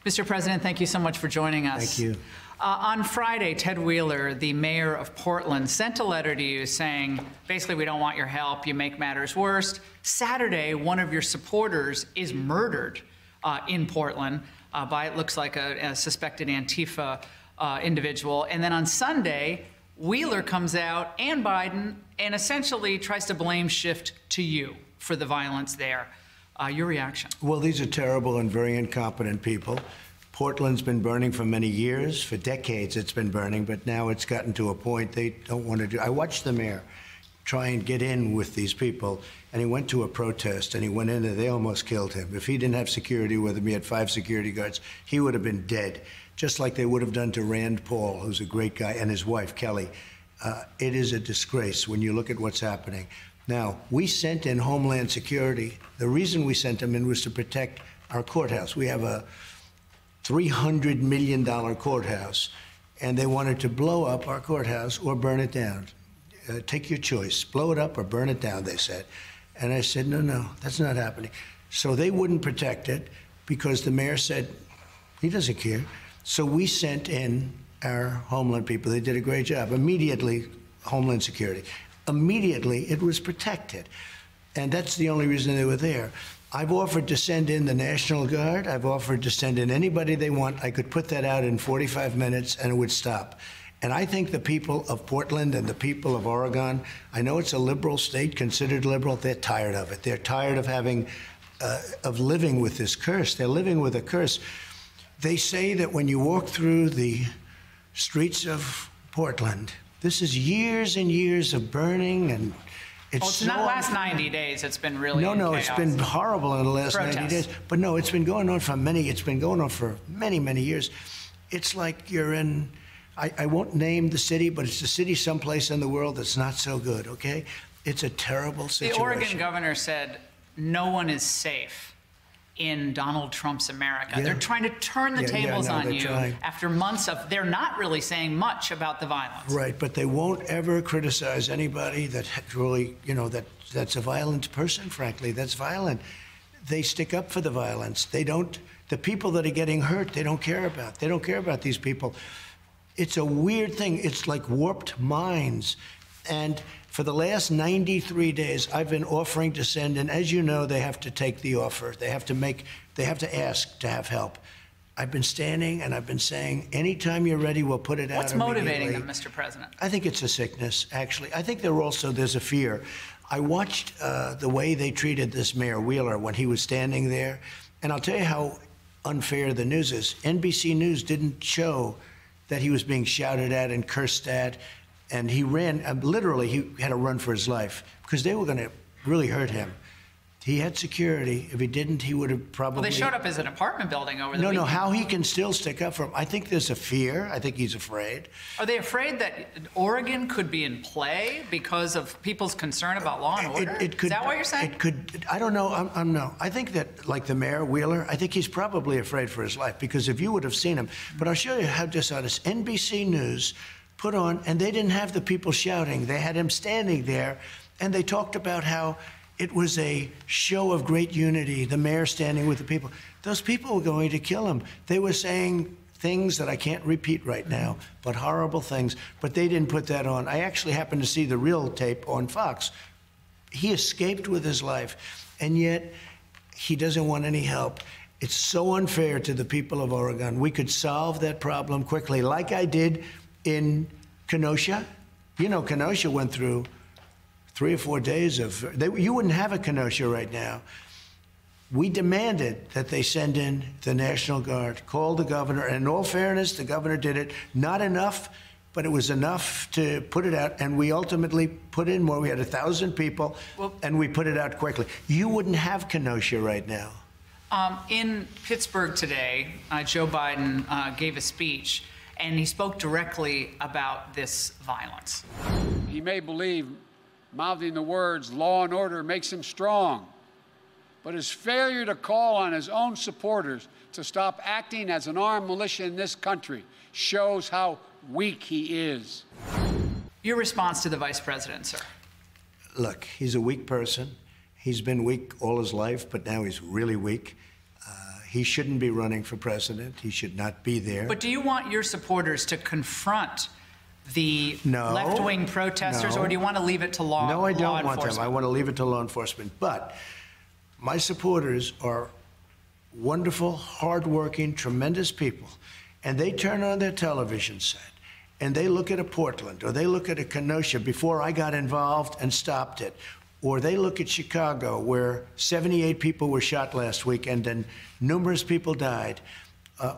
Mr. President, thank you so much for joining us. Thank you. On Friday, Ted Wheeler, the mayor of Portland, sent a letter to you saying, basically, we don't want your help, you make matters worse. Saturday, one of your supporters is murdered in Portland by, it looks like, a suspected Antifa individual. And then on Sunday, Wheeler comes out, and Biden, and essentially tries to blame shift to you for the violence there. Your reaction? Well, these are terrible and very incompetent people. Portland's been burning for many years. For decades it's been burning, but now it's gotten to a point they don't want to do. I watched the mayor try and get in with these people, and he went to a protest, and he went in and they almost killed him. If he didn't have security with him, he had 5 security guards, he would have been dead, just like they would have done to Rand Paul, who's a great guy, and his wife, Kelly. It is a disgrace when you look at what's happening. Now, we sent in Homeland Security. The reason we sent them in was to protect our courthouse. We have a $300 million courthouse, and they wanted to blow up our courthouse or burn it down. Take your choice, blow it up or burn it down, they said. And I said, no, that's not happening. So they wouldn't protect it because the mayor said he doesn't care. So we sent in our Homeland people. They did a great job. Immediately, Homeland Security. Immediately, it was protected. And that's the only reason they were there. I've offered to send in the National Guard. I've offered to send in anybody they want. I could put that out in 45 minutes and it would stop. And I think the people of Portland and the people of Oregon, I know it's a liberal state, considered liberal, they're tired of it. They're tired of having, of living with this curse. They're living with a curse. They say that when you walk through the streets of Portland, this is years and years of burning, and it's so not last 90 days. It's been really no, it's been horrible in the last 90 days. But no, it's been going on for many. It's been going on for many, many years. It's like you're in. I won't name the city, but it's a city someplace in the world that's not so good. Okay, it's a terrible situation. The Oregon governor said no one is safe in Donald Trump's America. Yeah. They're trying to turn the tables on you after months of, they're not really saying much about the violence. Right, but they won't ever criticize anybody that really, that's a violent person, frankly, that's violent. They stick up for the violence. They don't, the people that are getting hurt, they don't care about. They don't care about these people. It's a weird thing. It's like warped minds. And for the last 93 days, I've been offering to send, and as you know, they have to take the offer. They have to ask to have help. I've been standing and I've been saying, anytime you're ready, we'll put it out. What's motivating them, Mr. President? I think it's a sickness, actually. I think there's a fear. I watched the way they treated this Mayor Wheeler when he was standing there, and I'll tell you how unfair the news is. NBC News didn't show that he was being shouted at and cursed at. And he ran, literally, he had to run for his life because they were going to really hurt him. He had security. If he didn't, he would have probably... Well, they showed up as an apartment building over the weekend. No, how he can still stick up for him. I think there's a fear. I think he's afraid. Are they afraid that Oregon could be in play because of people's concern about law and order? Is that what you're saying? It could. I don't know. No. I think that, like the Mayor Wheeler, I think he's probably afraid for his life because if you would have seen him... But I'll show you how dishonest. NBC News put on, and they didn't have the people shouting. They had him standing there, and they talked about how it was a show of great unity, the mayor standing with the people. Those people were going to kill him. They were saying things that I can't repeat right now, but horrible things, but they didn't put that on. I actually happened to see the real tape on Fox. He escaped with his life, and yet he doesn't want any help. It's so unfair to the people of Oregon. We could solve that problem quickly, like I did in Kenosha. You know, Kenosha went through 3 or 4 days of, you wouldn't have a Kenosha right now. We demanded that they send in the National Guard, called the governor, and in all fairness, the governor did it. Not enough, but it was enough to put it out, and we ultimately put in more. We had 1,000 people, and we put it out quickly. You wouldn't have Kenosha right now. In Pittsburgh today, Joe Biden gave a speech, and he spoke directly about this violence. He may believe mouthing the words law and order makes him strong, but his failure to call on his own supporters to stop acting as an armed militia in this country shows how weak he is. Your response to the Vice President, sir? Look, he's a weak person. He's been weak all his life, but now he's really weak. He shouldn't be running for president. He should not be there. But do you want your supporters to confront the left-wing protesters, or do you want to leave it to law enforcement? No, I don't want them. I want to leave it to law enforcement. But my supporters are wonderful, hardworking, tremendous people. And they turn on their television set, and they look at a Portland, or they look at a Kenosha before I got involved and stopped it. Or they look at Chicago, where 78 people were shot last weekend and numerous people died.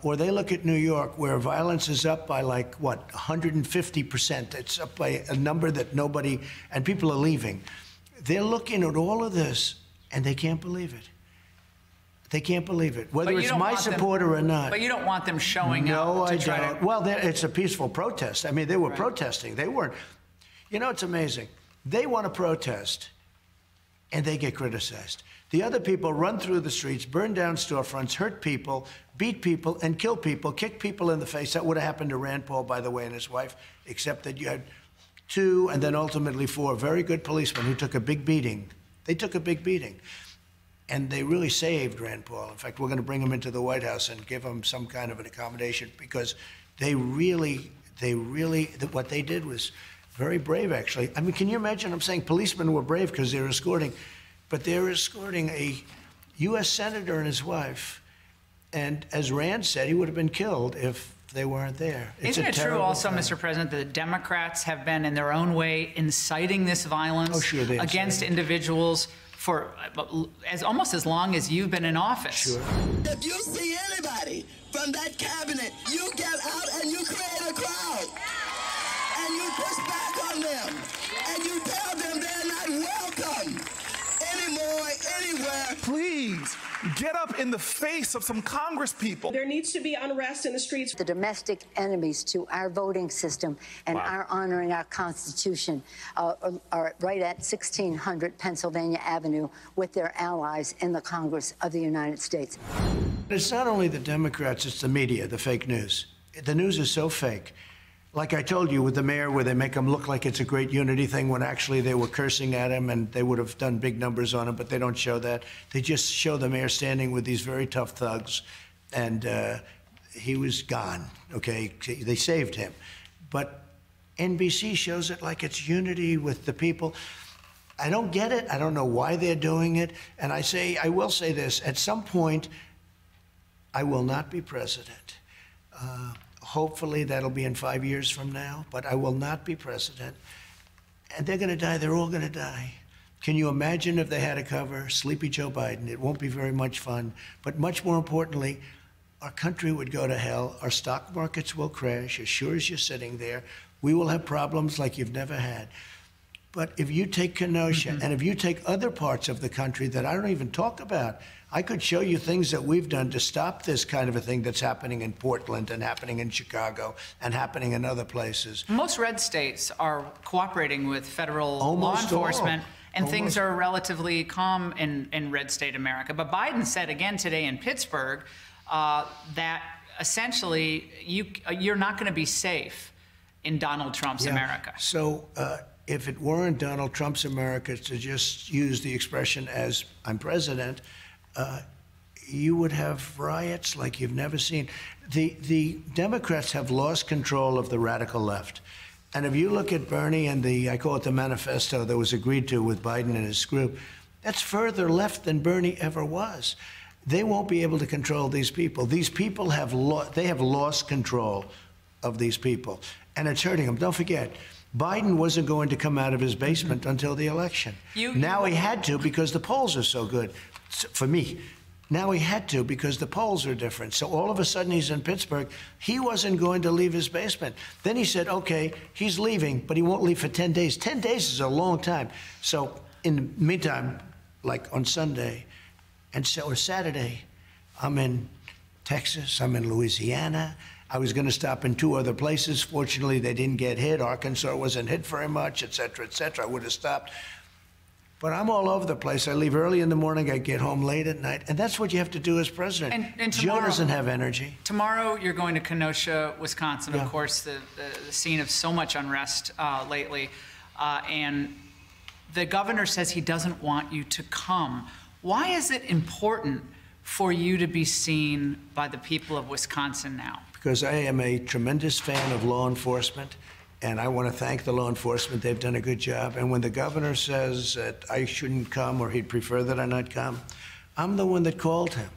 Or they look at New York, where violence is up by, like, what, 150%. It's up by a number that nobody, and people are leaving. They're looking at all of this, and they can't believe it. They can't believe it, whether it's my supporter or not. But you don't want them showing up No, to I try don't. to... Well, it's a peaceful protest. I mean, they were protesting. They weren't. You know, it's amazing. They want to protest, and they get criticized. The other people run through the streets, burn down storefronts, hurt people, beat people, and kill people, kick people in the face. That would have happened to Rand Paul, by the way, and his wife, except that you had 2 and then ultimately 4 very good policemen who took a big beating. They took a big beating. And they really saved Rand Paul. In fact, we're going to bring him into the White House and give him some kind of an accommodation, because they really, what they did was very brave, actually. I mean, can you imagine? I'm saying policemen were brave because they were escorting, but they were escorting a U.S. senator and his wife. And as Rand said, he would have been killed if they weren't there. Isn't it true also, Mr. President, that the Democrats have been, in their own way, inciting this violence against individuals for almost as long as you've been in office? Sure. If you see anybody from that cabinet, you get out and you create a crowd. And you push back on them. And you tell them they're not welcome anymore, anywhere. Please, get up in the face of some Congress people. There needs to be unrest in the streets. The domestic enemies to our voting system and our honoring our Constitution are right at 1600 Pennsylvania Avenue with their allies in the Congress of the United States. It's not only the Democrats, it's the media, the fake news. The news is so fake. Like I told you with the mayor, where they make him look like it's a great unity thing when actually they were cursing at him and they would have done big numbers on him, but they don't show that. They just show the mayor standing with these very tough thugs, and he was gone, okay? They saved him. But NBC shows it like it's unity with the people. I don't get it. I don't know why they're doing it. And I will say this, at some point, I will not be president. Hopefully that'll be in 5 years from now, but I will not be president. And they're going to die. They're all going to die. Can you imagine if they had a cover, Sleepy Joe Biden? It won't be very much fun. But much more importantly, our country would go to hell. Our stock markets will crash. As sure as you're sitting there, we will have problems like you've never had. But if you take Kenosha, and if you take other parts of the country that I don't even talk about, I could show you things that we've done to stop this kind of a thing that's happening in Portland and happening in Chicago and happening in other places. Most red states are cooperating with federal law enforcement, and things are relatively calm in red state America. But Biden said again today in Pittsburgh that essentially you're not going to be safe in Donald Trump's America. So if it weren't Donald Trump's America, to just use the expression as I'm president, you would have riots like you've never seen. The Democrats have lost control of the radical left. And if you look at Bernie and I call it the manifesto that was agreed to with Biden and his group, that's further left than Bernie ever was. They won't be able to control these people. These people have lost control of these people, and it's hurting them. Don't forget, Biden wasn't going to come out of his basement until the election. Now he had to because the polls are so good. For me, now he had to because the polls are different. So all of a sudden he's in Pittsburgh. He wasn't going to leave his basement. Then he said, okay, he's leaving, but he won't leave for 10 days. 10 days is a long time. So in the meantime, like on Sunday or Saturday, I'm in Texas, I'm in Louisiana. I was going to stop in 2 other places. Fortunately, they didn't get hit. Arkansas wasn't hit very much, et cetera, et cetera. I would have stopped. But I'm all over the place. I leave early in the morning. I get home late at night. And that's what you have to do as president. And Joe doesn't have energy. Tomorrow, you're going to Kenosha, Wisconsin, of course, the scene of so much unrest lately. And the governor says he doesn't want you to come. Why is it important for you to be seen by the people of Wisconsin now? Because I am a tremendous fan of law enforcement, and I want to thank the law enforcement. They've done a good job. And when the governor says that I shouldn't come or he'd prefer that I not come, I'm the one that called him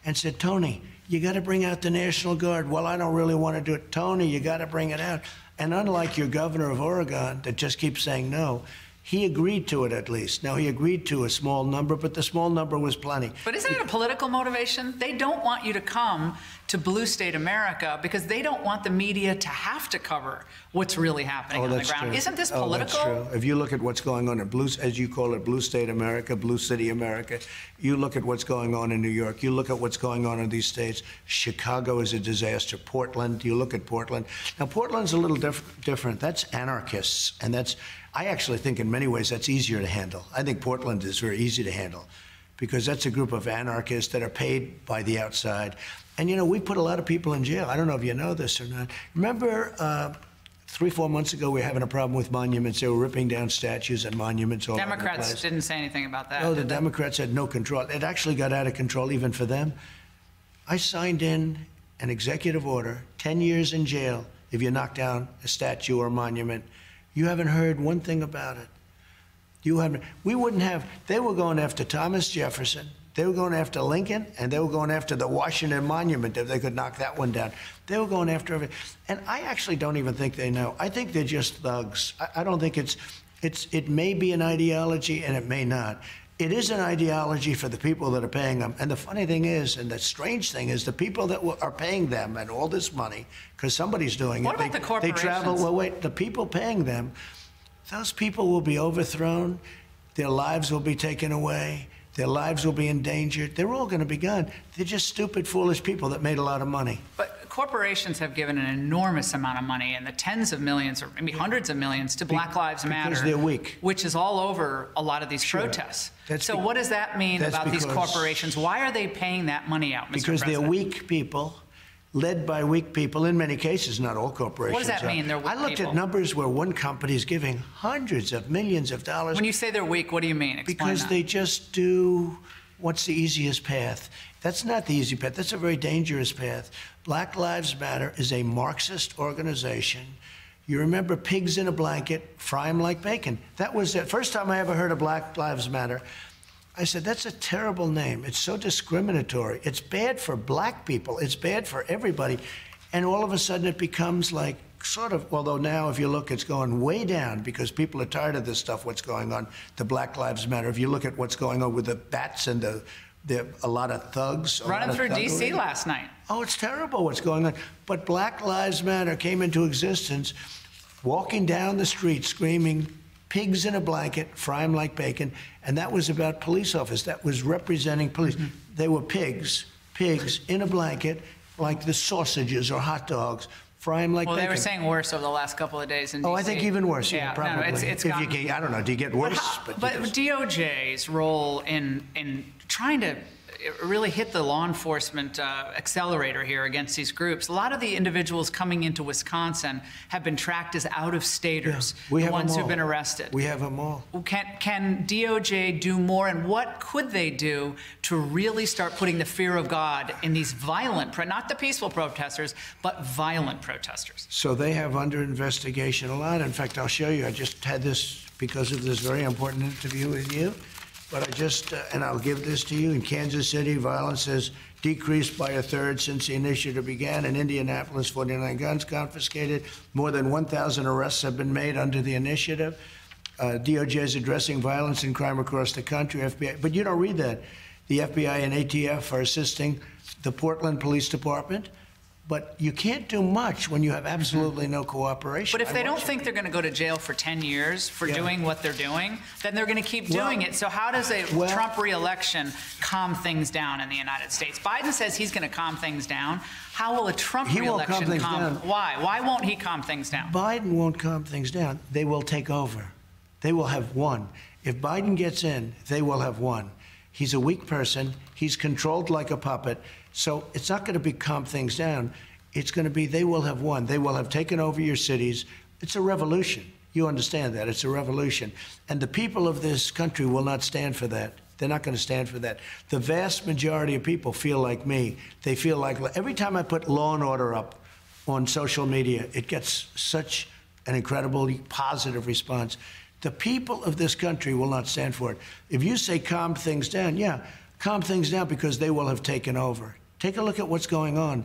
and said, Tony, you got to bring out the National Guard. Well, I don't really want to do it. Tony, you got to bring it out. And unlike your governor of Oregon that just keeps saying no, he agreed to it at least. Now, he agreed to a small number, but the small number was plenty. But isn't it a political motivation? They don't want you to come to blue state America because they don't want the media to have to cover what's really happening on the ground. True. Isn't this political? That's true. If you look at what's going on in blue, as you call it, blue state America, blue city America, you look at what's going on in New York, you look at what's going on in these states. Chicago is a disaster. Portland, you look at Portland. Now, Portland's a little different. That's anarchists, and that's, I actually think in many ways that's easier to handle. I think Portland is very easy to handle because that's a group of anarchists that are paid by the outside. And, you know, we put a lot of people in jail. I don't know if you know this or not. Remember 3-4 months ago, we were having a problem with monuments. They were ripping down statues and monuments all over the place. Democrats didn't say anything about that. No, the Democrats had no control. It actually got out of control even for them. I signed in an executive order, 10 years in jail if you knock down a statue or a monument. You haven't heard one thing about it. You haven't. We wouldn't have. They were going after Thomas Jefferson. They were going after Lincoln, and they were going after the Washington Monument if they could knock that one down. They were going after everything. And I actually don't even think they know. I think they're just thugs. I don't think it may be an ideology, and it may not. It is an ideology for the people that are paying them. And the funny thing is, and the strange thing is, the people that are paying them and all this money, because somebody's doing what it. What about the corporations? They travel. Well, wait. The people paying them, those people will be overthrown. Their lives will be taken away. Their lives will be endangered. They're all going to be gone. They're just stupid, foolish people that made a lot of money. But corporations have given an enormous amount of money, in the tens of millions or maybe hundreds of millions, to Black Lives Matter. Because they're weak. Which is all over a lot of these protests. So what does that mean about these corporations? Why are they paying that money out, Mr. Because President? they're weak people, led by weak people, in many cases, not all corporations. What does that mean, they're weak people? I looked at numbers where one company is giving hundreds of millions of dollars. When you say they're weak, what do you mean? Explain because that. they just do what's the easiest path. That's not the easy path. That's a very dangerous path. Black Lives Matter is a Marxist organization. You remember pigs in a blanket, fry them like bacon. That was the first time I ever heard of Black Lives Matter. I said, that's a terrible name. It's so discriminatory. It's bad for black people. It's bad for everybody. And all of a sudden it becomes like sort of, although now if you look, it's going way down because people are tired of this stuff, what's going on, the Black Lives Matter. If you look at what's going on with the bats and a lot of thugs. Running through D.C. last night. Oh, it's terrible what's going on. But Black Lives Matter came into existence walking down the street screaming, pigs in a blanket, fry them like bacon. And that was about police officers. That was representing police. Mm-hmm. They were pigs in a blanket, like the sausages or hot dogs, fry them like bacon. Well, they were saying worse over the last couple of days in D.C. Oh, I think even worse, yeah, probably. No, it's gotten, I don't know, do you get worse? But DOJ's role in trying to really hit the law enforcement accelerator here against these groups. A lot of the individuals coming into Wisconsin have been tracked as out-of-staters, the ones who've been arrested. We have them all. Can DOJ do more, and what could they do to really start putting the fear of God in these violent, not the peaceful protesters, but violent protesters? So they have under investigation a lot. In fact, I'll show you. I just had this because of this very important interview with you. But I just, and I'll give this to you, in Kansas City, violence has decreased by 1/3 since the initiative began. In Indianapolis, 49 guns confiscated. More than 1,000 arrests have been made under the initiative. DOJ is addressing violence and crime across the country, FBI. But you don't read that. The FBI and ATF are assisting the Portland Police Department. But you can't do much when you have absolutely no cooperation. But if they don't think they're going to go to jail for 10 years for doing what they're doing, then they're going to keep doing it. So how does a Trump re-election calm things down in the United States? Biden says he's going to calm things down. How will a Trump re-election calm? Why? Why won't he calm things down? Biden won't calm things down. They will take over. They will have won. If Biden gets in, they will have won. He's a weak person. He's controlled like a puppet. So it's not going to be calm things down. It's going to be they will have won. They will have taken over your cities. It's a revolution. You understand that. It's a revolution. And the people of this country will not stand for that. They're not going to stand for that. The vast majority of people feel like me. They feel like every time I put Law and Order up on social media, it gets such an incredibly positive response. The people of this country will not stand for it. If you say calm things down, yeah, calm things down because they will have taken over. Take a look at what's going on.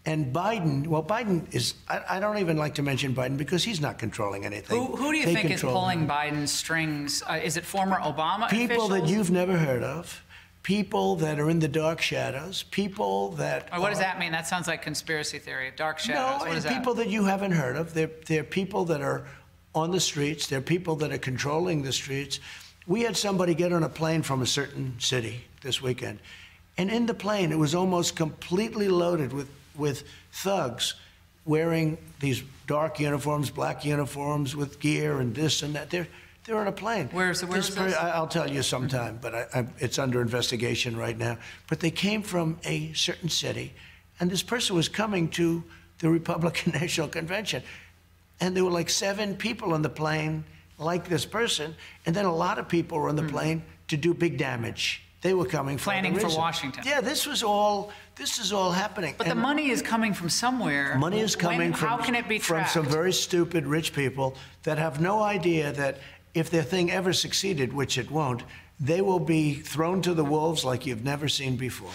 And Biden, well, Biden is, I don't even like to mention Biden because he's not controlling anything. Who do you think is pulling Biden's strings? Is it former Obama people officials? That you've never heard of, people that are in the dark shadows, people that... What does that mean? That sounds like conspiracy theory, dark shadows. No, what is people that? That you haven't heard of. They're people that are on the streets. They're people that are controlling the streets. We had somebody get on a plane from a certain city this weekend, and in the plane, it was almost completely loaded with thugs wearing these dark uniforms, black uniforms with gear and this and that. They're on a plane. Where's this? I'll tell you sometime, but it's under investigation right now. But they came from a certain city, and this person was coming to the Republican National Convention. And there were like 7 people on the plane like this person, and then a lot of people were on the plane to do big damage. They were coming for planning for Washington. Yeah, this is all happening. But the money is coming from somewhere. Money is coming how can it be tracked? from some very stupid rich people that have no idea that if their thing ever succeeded, which it won't, they will be thrown to the wolves like you've never seen before.